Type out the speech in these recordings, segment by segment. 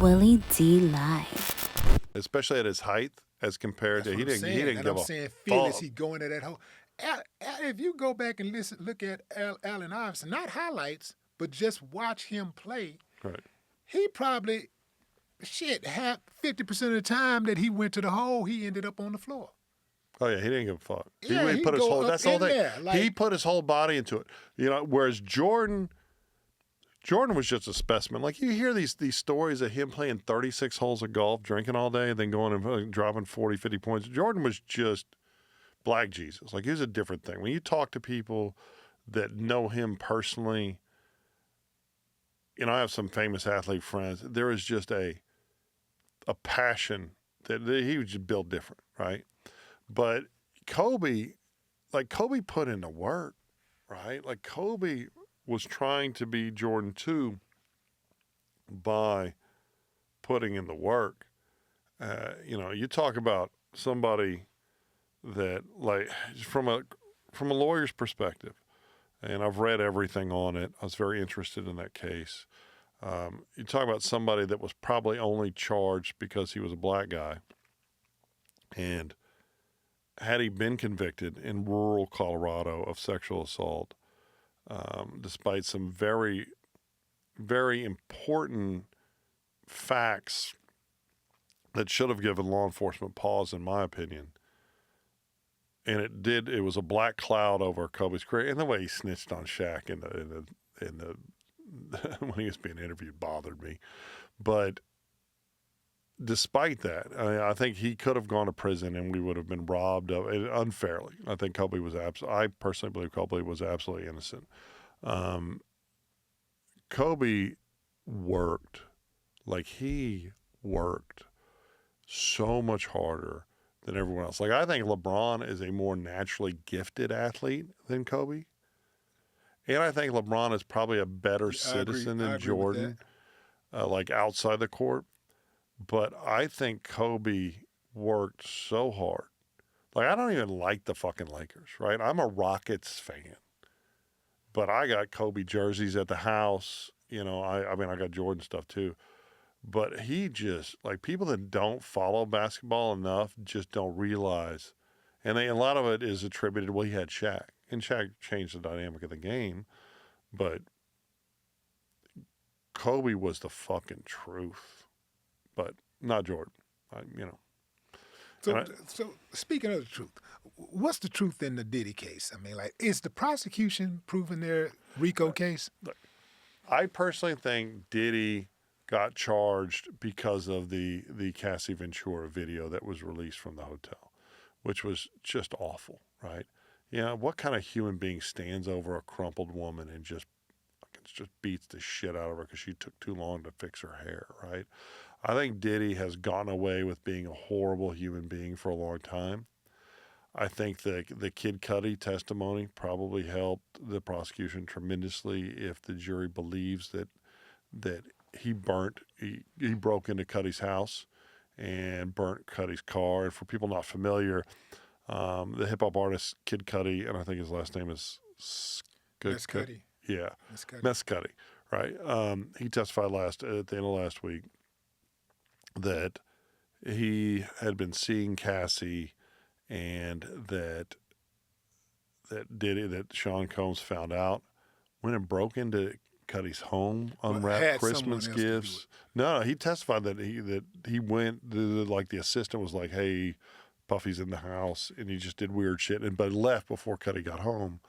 Willie D Live. Especially at his height as compared That's to what I'm saying. he didn't And give I'm a saying, fuck. fearless, he go into that whole. If you go back and look at Allen Iverson, not highlights, but just watch him play, Right. he probably, half 50% of the time that he went to the hole, he ended up on the floor. Oh yeah, he didn't give a fuck. Yeah, he he'd put his go whole. up That's the whole in thing. there, like- He put his whole body into it. Whereas Jordan was just a specimen. Like you hear these stories of him playing 36 holes of golf, drinking all day, and then going and dropping 40, 50 points. Jordan was just Black Jesus. Like he was a different thing. When you talk to people that know him personally, I have some famous athlete friends. There is just a passion that he was just built different, right? But Kobe put in the work, right? Like Kobe was trying to be Jordan too by putting in the work. You talk about somebody that, like, from a lawyer's perspective, and I've read everything on it. I was very interested in that case. You talk about somebody that was probably only charged because he was a black guy, and had he been convicted in rural Colorado of sexual assault, despite some very, very important facts that should have given law enforcement pause, in my opinion. And it was a black cloud over Kobe's career. And the way he snitched on Shaq in the when he was being interviewed bothered me. But despite that, I think he could have gone to prison and we would have been robbed of it unfairly. I think Kobe was I personally believe Kobe was absolutely innocent. Kobe worked so much harder than everyone else. Like, I think LeBron is a more naturally gifted athlete than Kobe. And I think LeBron is probably a better citizen than Jordan, like outside the court. But I think Kobe worked so hard. Like, I don't even like the fucking Lakers, right? I'm a Rockets fan. But I got Kobe jerseys at the house. I got Jordan stuff too. But he just, like, people that don't follow basketball enough just don't realize. And a lot of it is attributed, well, he had Shaq. And Shaq changed the dynamic of the game. But Kobe was the fucking truth. But not Jordan, So speaking of the truth, what's the truth in the Diddy case? I mean, like, is the prosecution proving their RICO case? Look, I personally think Diddy got charged because of the Cassie Ventura video that was released from the hotel, which was just awful, right? What kind of human being stands over a crumpled woman and just beats the shit out of her because she took too long to fix her hair, right? I think Diddy has gotten away with being a horrible human being for a long time. I think the Kid Cudi testimony probably helped the prosecution tremendously if the jury believes that he broke into Cudi's house and burnt Cudi's car. And for people not familiar, the hip hop artist Kid Cudi, and I think his last name is Cudi. Yeah, Mess Cudi, right? He testified at the end of last week that he had been seeing Cassie, and that Sean Combs found out, went and broke into Cudi's home, unwrapped Christmas gifts. No, he testified that he went, like, the assistant was like, "Hey, Puffy's in the house," and he just did weird shit, but left before Cudi got home,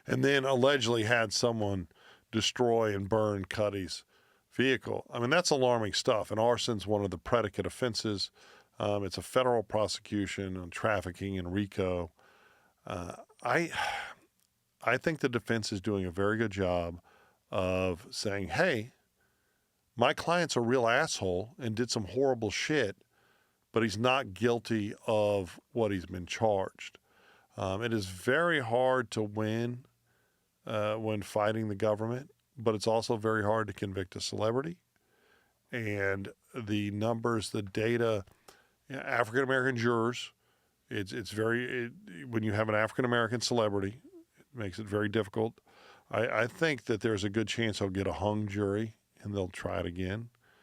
and then allegedly had someone destroy and burn Cudi's vehicle. I mean, that's alarming stuff. And arson's one of the predicate offenses. It's a federal prosecution on trafficking and RICO. I think the defense is doing a very good job of saying, hey, my client's a real asshole and did some horrible shit, but he's not guilty of what he's been charged. It is very hard to win when fighting the government, but it's also very hard to convict a celebrity. And the numbers, the data, African-American jurors, when you have an African-American celebrity, it makes it very difficult. I think that there's a good chance he'll get a hung jury and they'll try it again.